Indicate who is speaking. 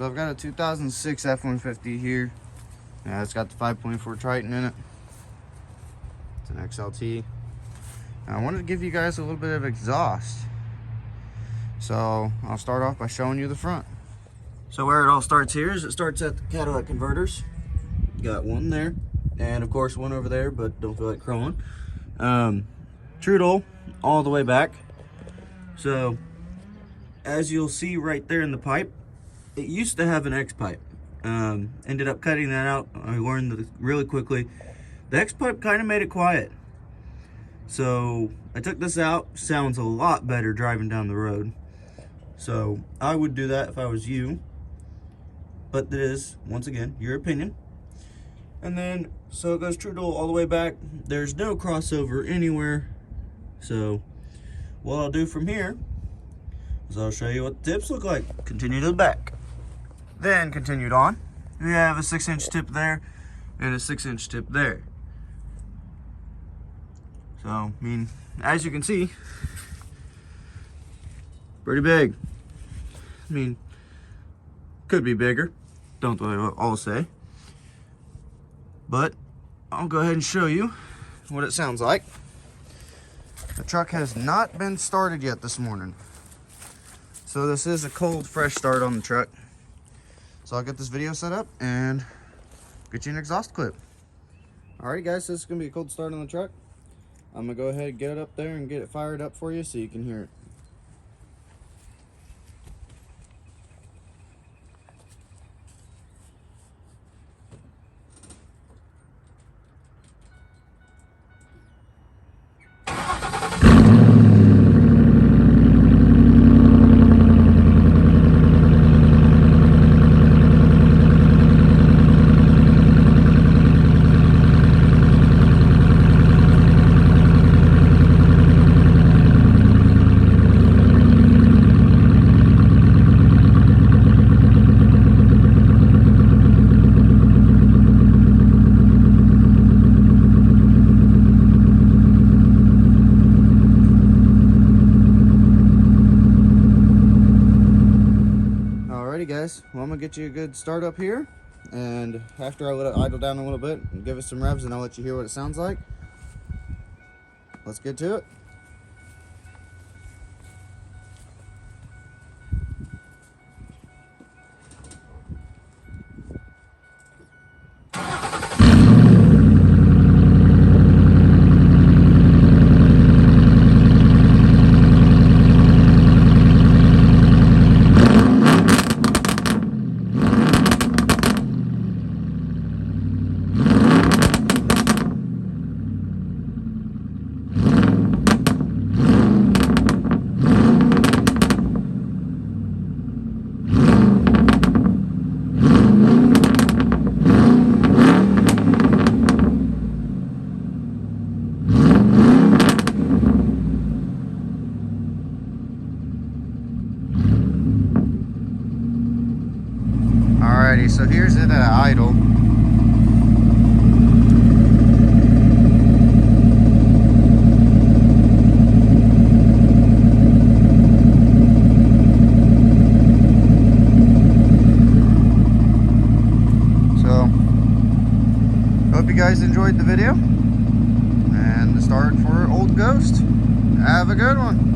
Speaker 1: So I've got a 2006 F-150 here. Yeah, it's got the 5.4 Triton in it. It's an XLT. And I wanted to give you guys a little bit of exhaust. So I'll start off by showing you the front. So where it all starts here is it starts at the catalytic converters. Got one there, and of course one over there, but don't feel like crawling. Triton all the way back. So as you'll see right there in the pipe, it used to have an X pipe. Ended up cutting that out. I learned really quickly. The X pipe kind of made it quiet. So I took this out. Sounds a lot better driving down the road. So I would do that if I was you. But it is, once again, your opinion. And then, so it goes Triton all the way back. There's no crossover anywhere. So what I'll do from here is I'll show you what the tips look like. Continue to the back. Then continued on. We have a 6-inch tip there and a 6-inch tip there. So, I mean, as you can see, pretty big. I mean, could be bigger. Don't all say. But I'll go ahead and show you what it sounds like. The truck has not been started yet this morning. So this is a cold, fresh start on the truck. So I'll get this video set up and get you an exhaust clip. Alrighty guys, so this is gonna be a cold start on the truck. I'm gonna go ahead and get it up there and get it fired up for you so you can hear it. Guys, well, I'm gonna get you a good start up here, and after I let it idle down a little bit and give it some revs, and I'll let you hear what it sounds like. Let's get to it. Alrighty, so here's it at idle. So, hope you guys enjoyed the video and the start for Old Ghost. Have a good one.